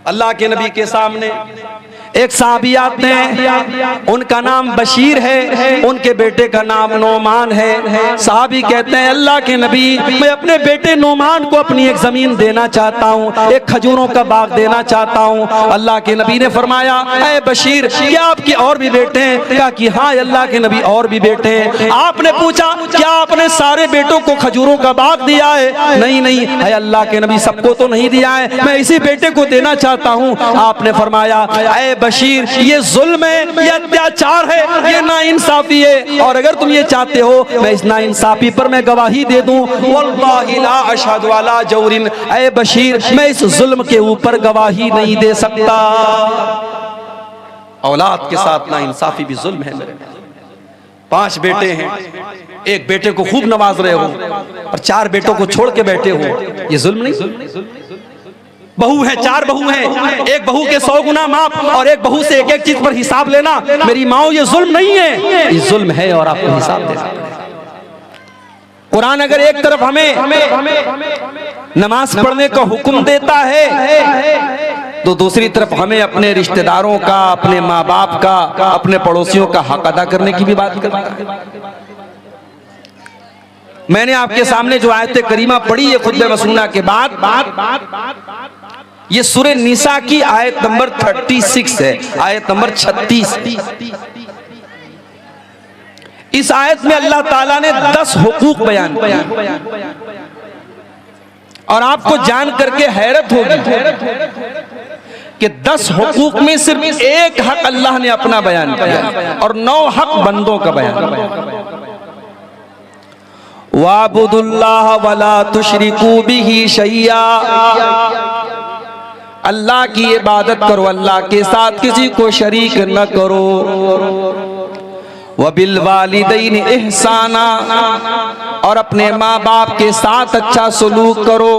अल्लाह के नबी के सामने एक साहबी आते हैं, उनका नाम बशीर है, उनके बेटे का नाम नोमान है। साहबी कहते हैं अल्लाह के नबी, मैं अपने बेटे नोमान को अपनी एक जमीन देना चाहता हूँ, एक खजूरों का बाग देना चाहता हूँ। अल्लाह के नबी ने फरमाया, ऐ बशीर, क्या आपके और भी बेटे हैं? कहा कि हाँ अल्लाह के नबी, और भी बेटे हैं। आपने पूछा, क्या आपने सारे बेटों को खजूरों का बाग दिया है? नहीं नहीं, है अल्लाह के नबी, सबको तो नहीं दिया है, मैं इसी बेटे को देना चाहता हूँ। आपने फरमाया, ऐ बशीर, ये जुल्म है, ये अत्याचार है, ये नाइंसाफी है, और अगर तुम ये चाहते हो मैं इस नाइंसाफी पर मैं गवाही दे दूं, वल्लाहि ला अशहदु अला जौरिन, ऐ बशीर, मैं इस जुल्म के ऊपर गवाही नहीं दे सकता। औलाद के साथ नाइंसाफी भी जुल्म है मेरे। 5 बेटे हैं, एक बेटे को खूब नवाज रहे हो और 4 बेटों को छोड़ के बैठे हो, ये जुल्म नहीं? बहू है, 4 बहू हैं, एक बहू के 100 गुना माफ, और एक बहू से एक चीज पर हिसाब लेना, मेरी माओ ये जुल्म नहीं है, ये जुल्म है और आपको हिसाब देना। कुरान अगर एक तरफ हमें नमाज पढ़ने का हुक्म देता है, तो दूसरी तरफ हमें अपने रिश्तेदारों का, अपने माँ बाप का, अपने पड़ोसियों का हक अदा करने की भी बात करता है। मैंने आपके सामने जो आयत करीमा पढ़ी है खुतबे मसूना के बाद, ये सूरे निसा की आयत नंबर 36 है, आयत नंबर 36। इस आयत में अल्लाह ताला ने 10 हुकूक बयान किए, और आपको जान करके हैरत होगी कि 10 हुकूक में सिर्फ एक हक अल्लाह ने अपना बयान किया और 9 हक बंदों का बयान। वाबुदुल्लाह वला तुशरिकू बिही शैया, अल्लाह की इबादत करो, अल्लाह के साथ किसी को शरीक न करो। वबिल वालिदैन इहसाना, और अपने माँ बाप के साथ अच्छा सलूक करो।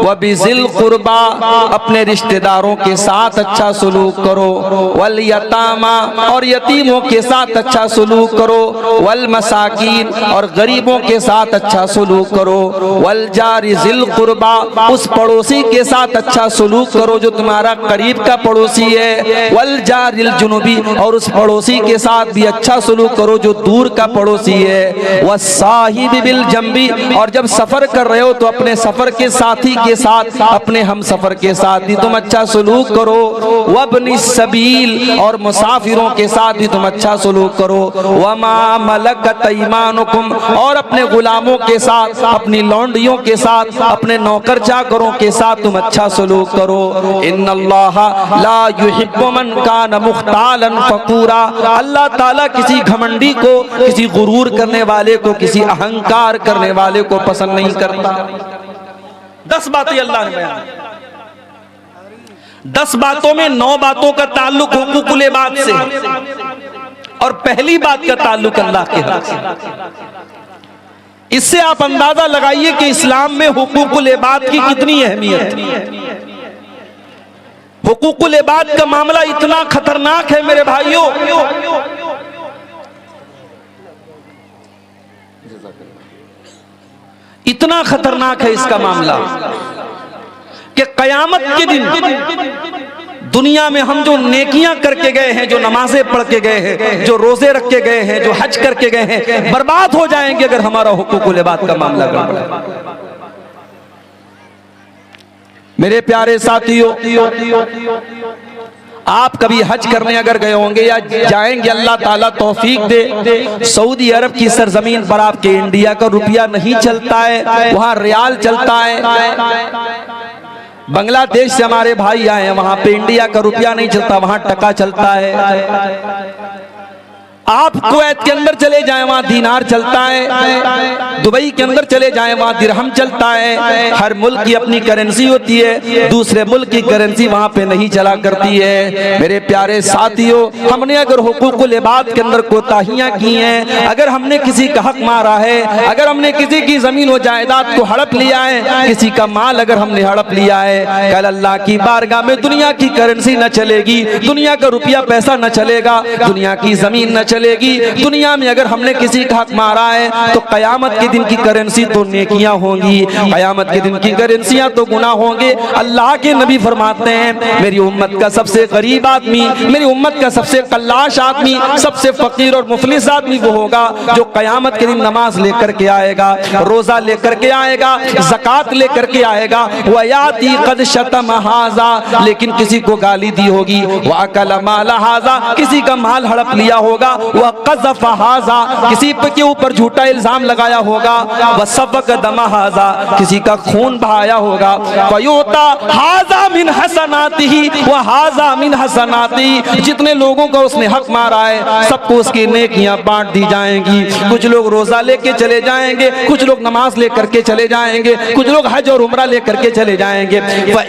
वबिज़िल कुर्बा, अपने रिश्तेदारों के साथ अच्छा सलूक करो। वल यतामा, और यतीमों के साथ अच्छा सलूक करो। वल मसाकीन, और गरीबों के साथ अच्छा सलूक करो। वल जारि ज़िल कुर्बा, उस पड़ोसी के साथ अच्छा सलूक करो जो तुम्हारा करीब का पड़ोसी है। वल जारिल जुनुबी, और उस पड़ोसी के साथ भी अच्छा सलूक करो जो दूर का पड़ोसी है। वस्साहिबि बिल जंबी, और जब सफर कर रहे हो तो अपने सफर के साथी के साथ, अपने हम सफर के साथ भी तुम अच्छा सलूक करो। वब्निस सबील, और मुसाफिरों के साथ भी तुम अच्छा सलूक करो। वमा मलकत ऐमानुकुम, और अपने गुलामों के साथ, अपनी लौंडियों के साथ, अपने नौकर चाकरों के साथ तुम अच्छा सलूक करो। इन्नल्लाह ला युहिब्बु मन कान मुख्तालन फकूरा, अल्लाह ताला किसी घमंडी को, किसी गुरूर करने वाले को, किसी अहंकार करने वाले को पसंद नहीं करता। 10 बातें अल्लाह ने बयान, 10 बातों में 9 बातों का ताल्लुक हुकूकुल इबाद से, और पहली बात का ताल्लुक अल्लाह के हक से। इससे आप अंदाजा लगाइए कि इस्लाम में हुकूकुल इबाद की कितनी अहमियत है। हुकूकुल इबाद का मामला इतना खतरनाक है मेरे भाइयों, इतना खतरनाक है इसका मामला कि कयामत के दिन दुनिया में हम जो नेकियां करके गए हैं, जो नमाजें पढ़ के गए हैं, जो रोजे रख के गए हैं, जो हज करके गए हैं, बर्बाद हो जाएंगे अगर हमारा हुकूकुल इबाद का मामला गड़बड़ है। मेरे प्यारे साथियों, आप कभी हज करने अगर गए होंगे या जाएंगे, अल्लाह ताला तौफीक दे, सऊदी अरब की सरजमीन पर आपके इंडिया का रुपया नहीं चलता है, वहाँ रियाल चलता है। बांग्लादेश से हमारे भाई आए हैं, वहाँ पे इंडिया का रुपया नहीं चलता, वहाँ टका चलता है। आप कुवैत के अंदर चले जाएं, वहाँ दीनार चलता है। दुबई के अंदर चले जाएं, वहाँ दिरहम चलता है। हर मुल्क की अपनी करेंसी होती है, दूसरे मुल्क की करेंसी वहाँ पे नहीं चला करती है। मेरे प्यारे साथियों, हमने अगर हुकूकुल इबाद के अंदर कोताहियाँ की हैं, अगर हमने किसी का हक मारा है, अगर हमने किसी की जमीन व जायदाद को हड़प लिया है, किसी का माल अगर हमने हड़प लिया है, कल अल्लाह की बारगाह में दुनिया की करेंसी न चलेगी, दुनिया का रुपया पैसा न चलेगा, दुनिया की जमीन न चलेगी। दुनिया में अगर हमने किसी का हक मारा है तो कयामत के दिन की करेंसी तो नेकियां होंगी, कयामत के दिन की करेंसियां तो गुनाह होंगे। अल्लाह के नबी फरमाते हैं मेरी उम्मत का सबसे गरीब आदमी, मेरी उम्मत का सबसे कल्लाश आदमी, सबसे फकीर और मुफलिस आदमी वो होगा जो कयामत के दिन नमाज लेकर के आएगा, रोजा लेकर के आएगा, ज़कात लेकर के आएगा। वयाती कद शतम हाजा, लेकिन किसी को गाली दी होगी, वअकल माल हाजा, किसी का माल हड़प लिया होगा, वह क़ज़फ़ हाजा, किसी के ऊपर झूठा इल्जाम लगाया होगा, वह सबक दम हाजा, किसी का खून बहाया होगा। फयूता हाजा मिन हसनातिही व हाजा मिन हसनाती, जितने लोगों का उसने हक मारा है सबको उसकी नेकियां बांट दी जाएंगी। कुछ लोग रोजा लेके चले जाएंगे, कुछ लोग नमाज लेकर के चले जाएंगे, कुछ लोग हज और उम्रा लेकर के चले जाएंगे।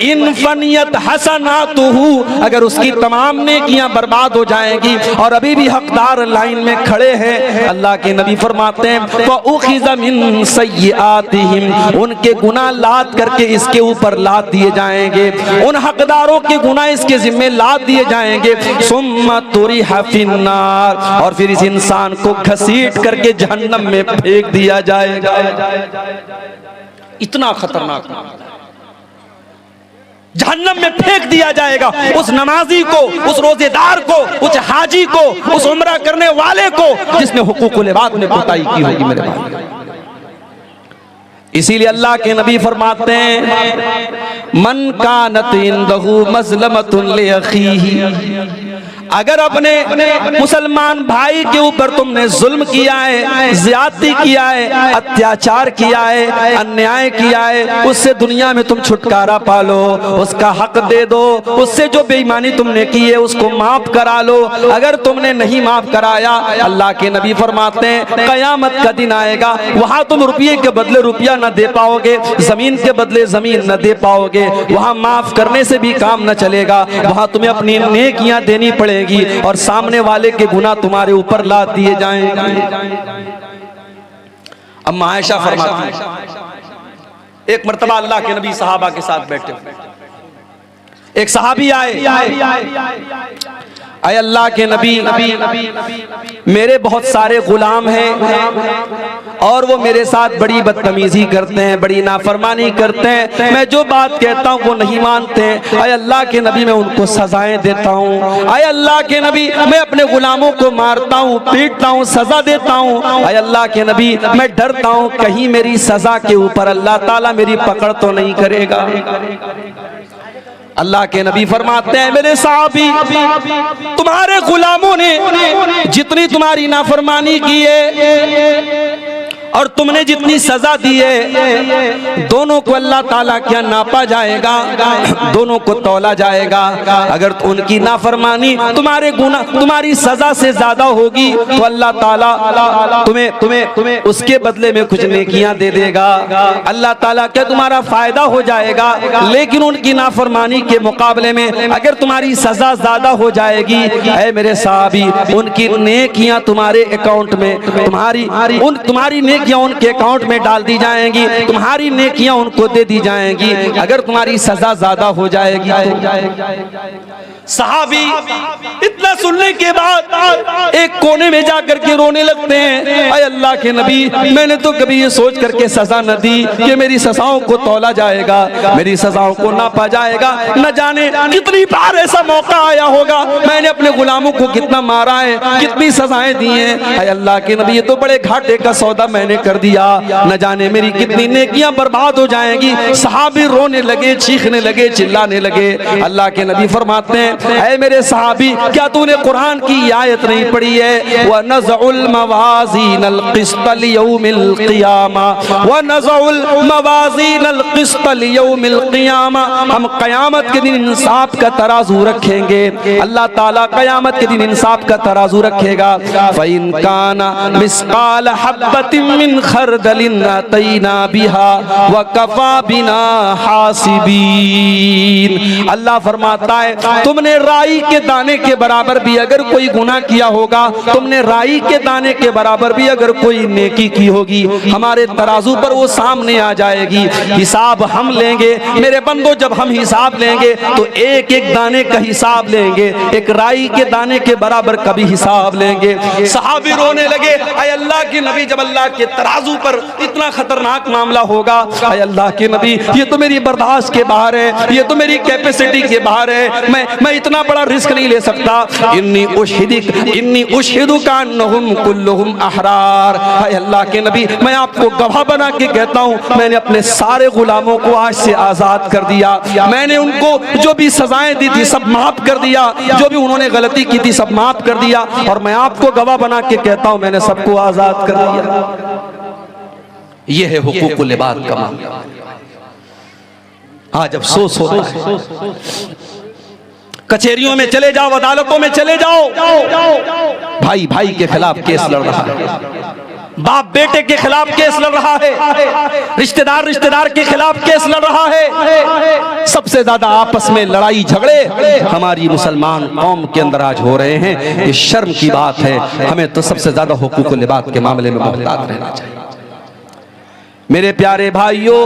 इन फनियत हसनातुहु, अगर उसकी तमाम नेकियां बर्बाद हो जाएंगी और अभी भी हकदार लाइन में खड़े हैं, अल्लाह के नबी फरमाते हैं फउखिज़ मिन सय्यिआतिहिम, उनके गुनाह लाद करके इसके ऊपर लाद दिए जाएंगे, उन हकदारों के गुनाह इसके जिम्मे लाद दिए जाएंगे। सुम्मा तुरिहा फिन्नार, और फिर इस इंसान को घसीट करके जहन्नम में फेंक दिया जाएगा। इतना खतरनाक, जहन्नम में फेंक दिया जाएगा उस नमाजी को, उस रोजेदार को, उस हाजी को, उस उम्रा करने वाले को जिसने हुकूकुल इबाद में कोताही की होगी मेरे भाई। इसीलिए अल्लाह के नबी फरमाते हैं मन कानत इंदहु मज़लमतुन लिअखीही, अगर अपने मुसलमान भाई के ऊपर तुमने जुल्म किया है, ज्यादती किया है, अत्याचार किया है, अन्याय किया है, उससे दुनिया में तुम छुटकारा पालो, उसका हक दे दो, उससे जो बेईमानी तुमने की है उसको माफ करा लो। अगर तुमने नहीं माफ कराया, अल्लाह के नबी फरमाते हैं कयामत का दिन आएगा, वहां तुम रुपये के बदले रुपया न दे पाओगे, जमीन के बदले जमीन न दे पाओगे, वहां माफ करने से भी काम न चलेगा, वहां तुम्हें अपनी नेकियां देनी पड़ेगी और सामने वाले के गुनाह तुम्हारे ऊपर लाद दिए जाएंगे। अब आयशा फरमाती है एक मर्तबा अल्लाह के नबी सहाबा के साथ बैठे, एक सहाबी आए, अय अल्लाह के नबी मेरे बहुत सारे गुलाम हैं और वो मेरे साथ बड़ी बदतमीजी करते हैं, बड़ी नाफरमानी करते हैं, मैं जो बात कहता हूँ वो नहीं मानते हैं। अय अल्लाह के नबी मैं उनको सजाएं देता हूँ, अय अल्लाह के नबी मैं अपने गुलामों को मारता हूँ, पीटता हूँ, सजा देता हूँ, अय अल्लाह के नबी मैं डरता हूँ कहीं मेरी सजा के ऊपर अल्लाह ताला मेरी पकड़ तो नहीं करेगा। अल्लाह के नबी फरमाते हैं मेरे साहबी, तुम्हारे गुलामों ने जितनी तुम्हारी नाफरमानी की है और तुमने जितनी सजा दी है, दोनों को अल्लाह ताला क्या नापा जाएगा, दोनों को तौला जाएगा। अगर उनकी नाफरमानी तुम्हारे गुनाह तुम्हारी सजा से ज्यादा होगी तो अल्लाह ताला तुम्हें उसके बदले में कुछ नेकियां दे देगा, अल्लाह ताला क्या तुम्हारा फायदा हो जाएगा। लेकिन उनकी नाफरमानी के मुकाबले में अगर तुम्हारी सजा ज्यादा हो जाएगी, ऐ मेरे साहबी उनकी नेकियां तुम्हारे अकाउंट में, तुम्हारी नेकियां उनके अकाउंट में डाल दी जाएंगी, तुम्हारी नेकियां उनको दे दी जाएंगी अगर तुम्हारी सजा ज्यादा हो जाएगी। सहाबी इतना सुनने के बाद एक कोने में जाकर के रोने लगते हैं, अय अल्लाह के नबी मैंने तो कभी ये सोच करके सजा न दी कि मेरी सजाओं को तौला जाएगा, मेरी सजाओं को नापा जाएगा, न जाने कितनी बार ऐसा मौका आया होगा, मैंने अपने गुलामों को कितना मारा है, कितनी सजाएं दी हैं। अय अल्लाह के नबी ये तो बड़े घाटे का सौदा मैंने कर दिया, न जाने मेरी कितनी नेकियां बर्बाद हो जाएंगी। सहाबी रोने लगे, चीखने लगे, चिल्लाने लगे। अल्लाह के नबी फरमाते हैं ऐ मेरे सहाबी क्या तूने कुरान की आयत नहीं पढ़ी है, व नज़उल मवाज़ीनल क़िस्त लियौमिल क़ियामा, व नज़उल मवाज़ीनल क़िस्त लियौमिल क़ियामा, हम क़यामत के दिन इंसाफ का तराजू रखेंगे, अल्लाह ताला क़यामत के दिन इंसाफ का तराजू रखेगा। फ़इन काना मिस्क़ाल हब्बतिन मिन खरदलिन अतैना बिहा व कफा बिना हासिबीन। अल्लाह फरमाता है तुमने राई के दाने के बराबर भी अगर कोई गुनाह किया होगा, तुमने राई के दाने के बराबर भी अगर कोई नेकी की होगी, हमारे तराजू पर वो सामने आ जाएगी। हिसाब हम लेंगे मेरे बंदो, जब हम हिसाब लेंगे तो एक एक दाने का हिसाब लेंगे, एक राई के दाने के बराबर कभी हिसाब लेंगे। सहाबी रोने लगे, ऐ अल्लाह के नबी, जब अल्लाह के तराजू पर इतना खतरनाक मामला होगा, ऐ अल्लाह के नबी ये तो मेरी बर्दाश्त के बाहर है, ये तो मेरी कैपेसिटी के बाहर है, मैं इतना बड़ा रिस्क नहीं ले सकता। इन्नी उशहिदु का अन्नहुम कुल्लुहुम अहरार। ऐ अल्लाह के नबी मैं आपको गवाह बना के कहता हूँ, मैंने अपने सारे गुलामों को आज से आजाद कर दिया। मैंने उनको जो भी सजाएं दी थी सब माफ कर दिया, जो भी उन्होंने गलती की थी सब माफ कर दिया, और मैं आपको गवाह बना के कहता हूं मैंने सबको आजाद कर दिया। यह है हुकूकुल इबाद का मामला। आज अफसोस होता है, कचहरियों में चले जाओ, अदालतों में चले जाओ, भाई भाई के खिलाफ केस लड़ रहा है, बाप बेटे के खिलाफ केस लड़ रहा है, रिश्तेदार रिश्तेदार के खिलाफ केस लड़ रहा है। सबसे ज्यादा आपस में लड़ाई झगड़े हमारी मुसलमान कौम के अंदर आज हो रहे हैं। ये शर्म की बात है। हमें तो सबसे ज्यादा हुकूकुल इबाद के मामले में मोहतात रहना चाहिए। मेरे प्यारे भाइयों,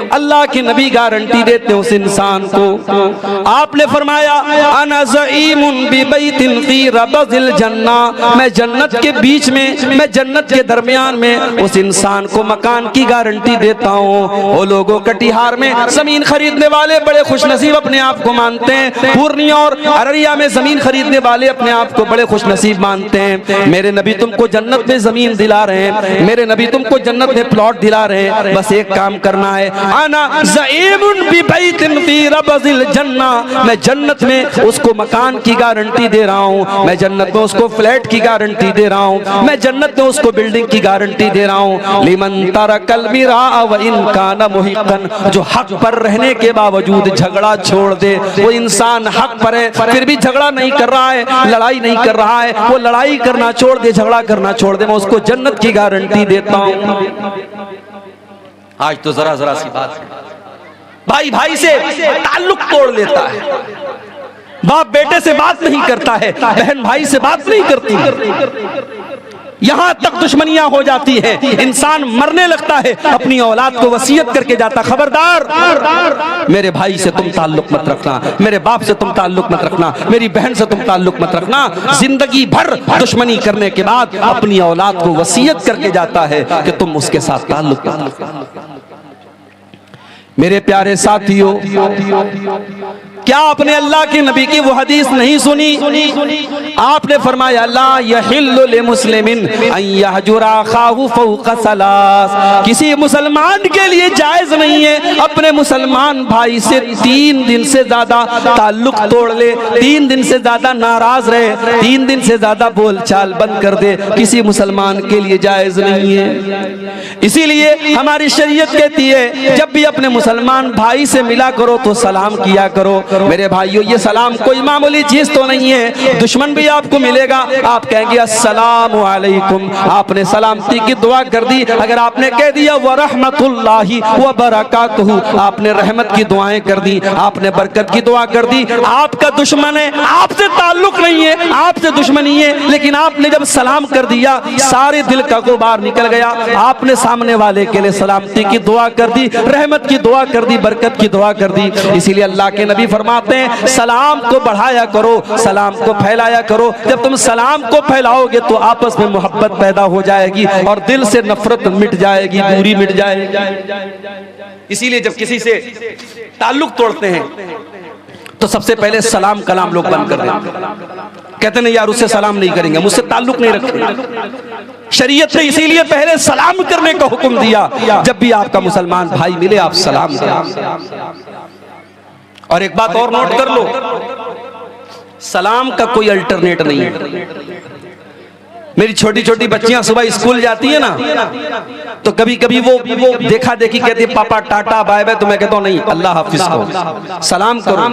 अल्लाह के नबी गारंटी देते हैं उस इंसान को। आपने फरमाया अना ज़ईमुन बिबैतिन फी रबज़िल जन्ना, मैं जन्नत के बीच में, मैं जन्नत के दरमियान में उस इंसान को मकान की गारंटी देता हूँ। वो लोगों कटिहार में जमीन खरीदने वाले बड़े खुशनसीब अपने आप को मानते हैं, पूर्णिया और अररिया में जमीन खरीदने वाले अपने आप को बड़े खुशनसीब मानते हैं। मेरे नबी तुमको जन्नत में जमीन दिला रहे हैं, मेरे नबी तुमको जन्नत में प्लॉट दिला रहे हैं, बस एक काम करना है। आना ज़ईमुन बिबैतिन फी रबज़िल जन्ना, मैं जन्नत में उसको मकान की गारंटी दे रहा हूँ, मैं जन्नत में उसको फ्लैट की गारंटी दे रहा हूँ, मैं जन्नत में उसको बिल्डिंग की गारंटी दे रहा हूँ। लिमन तरकल मिरा व इन काना मुहिqqन, जो हक पर रहने के बावजूद झगड़ा छोड़ दे, वो इंसान हक पर है फिर भी झगड़ा नहीं कर रहा है, लड़ाई नहीं कर रहा है, वो लड़ाई करना छोड़ दे, झगड़ा करना छोड़ दे, मैं उसको जन्नत की गारंटी देता हूँ। आज तो जरा जरा सी बात है, भाई भाई से ताल्लुक तोड़ लेता है, बाप बेटे से बात नहीं करता है, बहन भाई से बात नहीं करती, यहां तक दुश्मनियां हो जाती है, इंसान मरने लगता है, अपनी औलाद को वसीयत करके जाता, खबरदार मेरे भाई से तुम ताल्लुक मत रखना, मेरे बाप से तुम ताल्लुक मत रखना, मेरी बहन से तुम ताल्लुक मत रखना। जिंदगी भर दुश्मनी करने के बाद अपनी औलाद को वसीयत करके जाता है कि तुम उसके साथ ताल्लुक मत रखना। मेरे प्यारे साथियों, क्या आपने अल्लाह के नबी की वो हदीस नहीं सुनी? आपने फरमाया ला यहिल्लु लिमुस्लिमिन अन यहजुरा अखाहु फौqa सलास, किसी मुसलमान के लिए जायज नहीं है अपने मुसलमान भाई से 3 दिन से ज्यादा ताल्लुक तोड़ ले, 3 दिन से ज्यादा नाराज रहे, 3 दिन से ज्यादा बोलचाल बंद कर दे, किसी मुसलमान के लिए जायज नहीं है। इसीलिए हमारी शरीयत कहती है जब भी अपने मुसलमान भाई से मिला करो तो सलाम किया करो। मेरे भाइयों, ये सलाम कोई मामूली चीज तो नहीं है। दुश्मन भी आपको मिलेगा, आप कहेंगे अस्सलामु अलैकुम, आपने सलामती की दुआ कर दी। अगर आपने कह दिया व रहमतुल्लाहि व बरकातहू, आपने रहमत की दुआएं कर दी, आपने बरकत की दुआ कर दी। आपका दुश्मन है, आपसे ताल्लुक नहीं है, आपसे दुश्मनी है, लेकिन आपने जब सलाम कर दिया सारे दिल का गुबार निकल गया। आपने सामने वाले के लिए सलामती की दुआ कर दी, रहमत की दुआ कर दी, बरकत की दुआ कर दी। इसीलिए अल्लाह के नबी फरमाते हैं सलाम को बढ़ाया करो, सलाम को फैलाया करो। जब तुम सलाम को फैलाओगे तो आपस में मोहब्बत पैदा हो जाएगी और दिल से नफरत मिट जाएगी, दूरी मिट जाएगी। इसीलिए जब किसी से ताल्लुक तोड़ते हैं तो सबसे पहले सलाम कलाम लोग बंद कर देते, कहते नहीं यार उससे सलाम नहीं करेंगे, मुझसे ताल्लुक नहीं रखेंगे। शरीयत ने इसीलिए पहले सलाम करने का हुक्म दिया, जब भी आपका मुसलमान भाई मिले आप सलाम करें। और एक बात और नोट कर लो, सलाम का कोई अल्टरनेट नहीं है। मेरी छोटी छोटी बच्चियां सुबह स्कूल जाती है ना, तो कभी कभी वो देखा देखी कहती है पापा टाटा बाय बाय, तो मैं कहता हूं नहीं अल्लाह हाफिज को सलाम करो।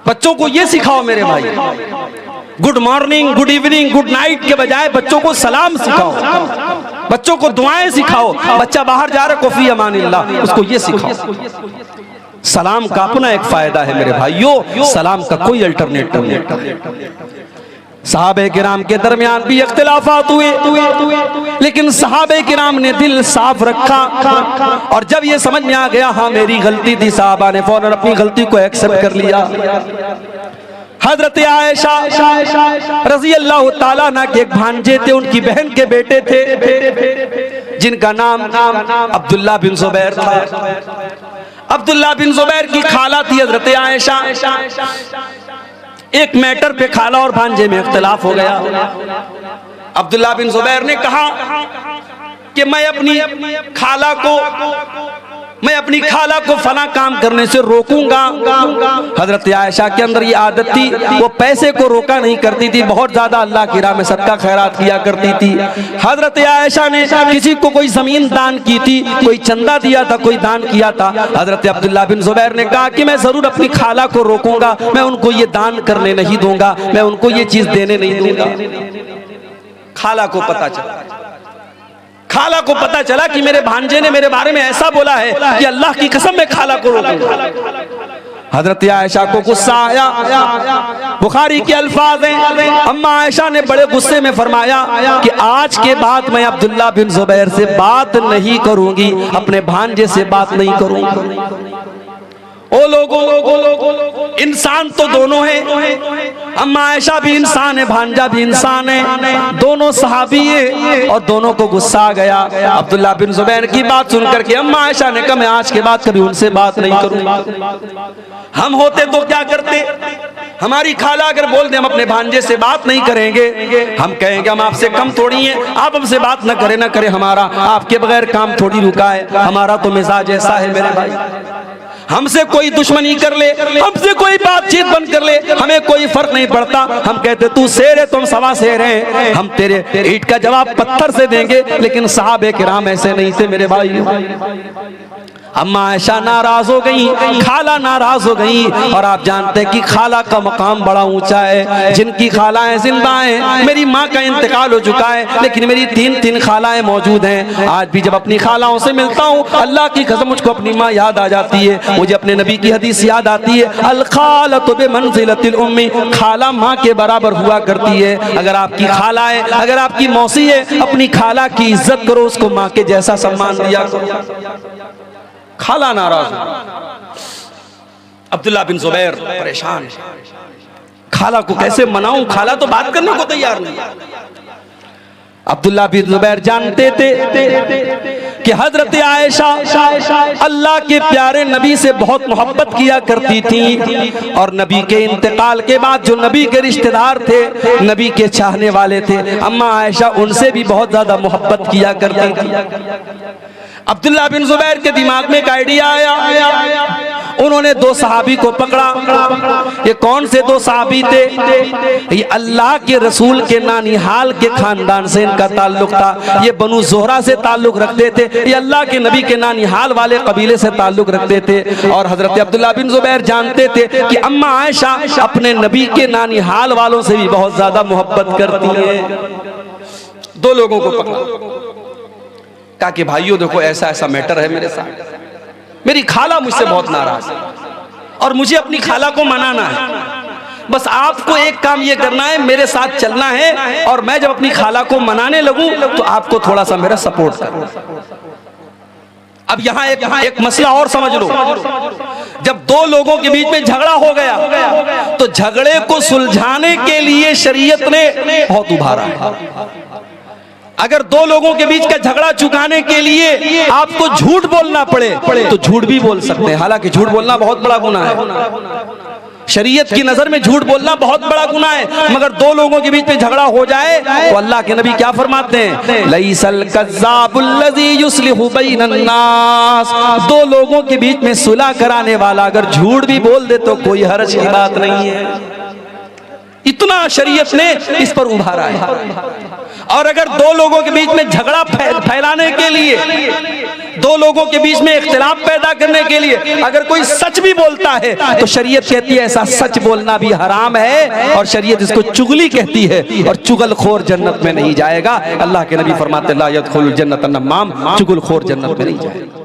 बच्चों को ये सिखाओ मेरे भाई, good morning, good evening, good night के बजाय बच्चों को सलाम सिखाओ। बच्चों को दुआएं सिखाओ। बच्चा बाहर जा रहा है, कुफी अमानिल्लाह, उसको ये सिखाओ। सलाम का अपना एक फायदा है मेरे भाइयों, सलाम का कोई अल्टरनेटिव नहीं। सहाबे किराम के दरमियान भी इख्तिलाफात हुए, लेकिन सहाबे किराम ने दिल साफ रखा, और जब ये समझ में आ गया हाँ मेरी गलती थी, साहबा ने फौरन अपनी गलती को एक्सेप्ट कर लिया। हजरत आयशा रजी अल्लाह ताला अन्हा के एक भांजे थे, उनकी बहन के बेटे थे जिनका नाम अब्दुल्ला बिन जुबैर था। अब्दुल्ला बिन जुबैर की खाला थी हजरत आयशा। एक मैटर पे खाला और भांजे में इख्तिलाफ हो गया। अब्दुल्ला बिन जुबैर ने कहा कि मैं अपनी खाला को फला काम करने से रोकूंगा। हजरत आयशा के अंदर ये आदत थी, वो पैसे को रोका नहीं करती थी, बहुत ज्यादा अल्लाह की राह में सदका खैरात किया करती थी। हजरत आयशा ने किसी को कोई जमीन दान की थी, कोई चंदा दिया था, कोई दान किया था। हजरत अब्दुल्ला बिन जुबैर ने कहा कि मैं जरूर अपनी खाला को रोकूंगा, मैं उनको ये दान करने नहीं दूंगा, मैं उनको ये चीज देने नहीं दूंगा। खाला को पता चला कि मेरे भांजे ने मेरे बारे में ऐसा बोला है कि अल्लाह की कसम मैं खाला को रोकूंगा। हजरत आयशा को गुस्सा आया। बुखारी के अल्फाज हैं, अम्मा आयशा ने बड़े गुस्से में फरमाया कि आज के बाद मैं अब्दुल्ला बिन जुबैर से बात नहीं करूंगी, अपने भांजे से बात नहीं करूंगी। ओ लोगों, इंसान तो दोनों हैं, अम्मा आयशा भी इंसान है, भांजा भी इंसान है, दोनों सहाबी है, और दोनों को गुस्सा आ गया। अब्दुल्ला बिन जुबैर की बात सुनकर के अम्मा आयशा ने कहा मैं आज के बाद कभी उनसे बात नहीं करूंगा। हम होते तो क्या करते, हमारी खाला अगर बोल दे हम अपने भांजे से बात नहीं करेंगे, हम कहेंगे हम आपसे कम थोड़ी हैं, आप हमसे बात न करें हमारा आपके बगैर काम थोड़ी रुका है। हमारा तो मिजाज ऐसा है मेरे भाई, हमसे कोई दुश्मनी कर ले, हमसे कोई बातचीत बंद कर ले, हमें कोई फर्क नहीं पड़ता। हम कहते तू शेर है, तुम सवा शेर हैं, हम तेरे ईंट का जवाब पत्थर से देंगे। लेकिन साहबे किराम ऐसे नहीं थे मेरे भाई। अम्मा आयशा नाराज हो गई, खाला नाराज हो गई, और आप जानते हैं कि खाला का मकाम बड़ा ऊंचा है। जिनकी खालाएं जिंदा हैं, मेरी माँ का इंतकाल हो चुका है, लेकिन मेरी तीन खालाएं मौजूद हैं। आज भी जब अपनी खालाओं से मिलता हूँ, अल्लाह की कसम मुझको अपनी माँ याद आ जाती है, मुझे अपने नबी की हदीस याद आती है, अल खालतु बिमंज़िलतिल उम्मी, खाला माँ के बराबर हुआ करती है। अगर आपकी खाला है, अगर आपकी मौसी है, अपनी खाला की इज्जत करो, उसको माँ के जैसा सम्मान दिया करो। खाला नाराज, अब्दुल्ला बिन जुबैर परेशान, खाला को कैसे मनाऊं, खाला तो बात करने को तैयार नहीं। अब्दुल्ला बिन जुबैर जानते थे कि हजरत आयशा अल्लाह के प्यारे नबी से बहुत मोहब्बत किया करती थी, और नबी के इंतकाल के बाद जो नबी के रिश्तेदार थे, नबी के चाहने वाले थे, अम्मा आयशा उनसे भी बहुत ज्यादा मोहब्बत किया करती थी। अब्दुल्ला बिन जुबैर के दिमाग में एक आइडिया आया, उन्होंने दो सहाबी को पकड़ा। ये कौन से दो सहाबी थे? ये अल्लाह के रसूल के नानिहाल के खानदान से इनका ताल्लुक था, ये बनु ज़ोहरा से ताल्लुक रखते थे, ये अल्लाह के नबी के नानिहाल वाले कबीले से ताल्लुक रखते थे। और हजरत अब्दुल्ला बिन जुबैर जानते थे कि अम्मा आयशा अपने नबी के नानिहाल वालों से भी बहुत ज्यादा मोहब्बत करती है। दो लोगों को पकड़ा, कहा कि भाइयों देखो ऐसा ऐसा मैटर है मेरे साथ, मेरी खाला मुझसे बहुत नाराज है और मुझे अपनी खाला को मनाना है। बस आपको एक काम ये करना है, मेरे साथ चलना है, और मैं जब अपनी खाला को मनाने लगूं तो आपको थोड़ा सा मेरा सपोर्ट करना। अब यहाँ एक मसला और समझ लो, जब दो लोगों के बीच में झगड़ा हो गया तो झगड़े को सुलझाने के लिए शरीयत ने बहुत उभारा है। अगर दो लोगों के बीच का झगड़ा चुकाने के लिए आपको झूठ बोलना पड़े तो झूठ भी बोल सकते हैं, हालांकि झूठ बोलना बहुत बड़ा गुनाह है। शरीयत की नजर में झूठ बोलना बहुत बड़ा गुनाह है, मगर दो लोगों के बीच में झगड़ा हो जाए तो अल्लाह के नबी क्या फरमाते हैं, लैसल कज़्ज़ाबुल लज़ी युस्लिहु बैनन नास, दो लोगों के बीच में सुलह कराने वाला अगर झूठ भी बोल दे तो कोई हर्ज की बात नहीं है। इतना शरीयत ने इस पर उभारा है। और अगर दो लोगों के बीच में झगड़ा फैलाने के लिए, दो लोगों के बीच में इख्तिलाफ पैदा करने के लिए अगर कोई सच भी बोलता है तो शरीयत कहती है ऐसा सच बोलना भी हराम है, और शरीयत इसको चुगली कहती है, और चुगलखोर जन्नत में नहीं जाएगा। अल्लाह के नबी फरमाते ला यदखुलुल जन्नत अन्नमाम, चुगलखोर जन्नत में नहीं जाएगा।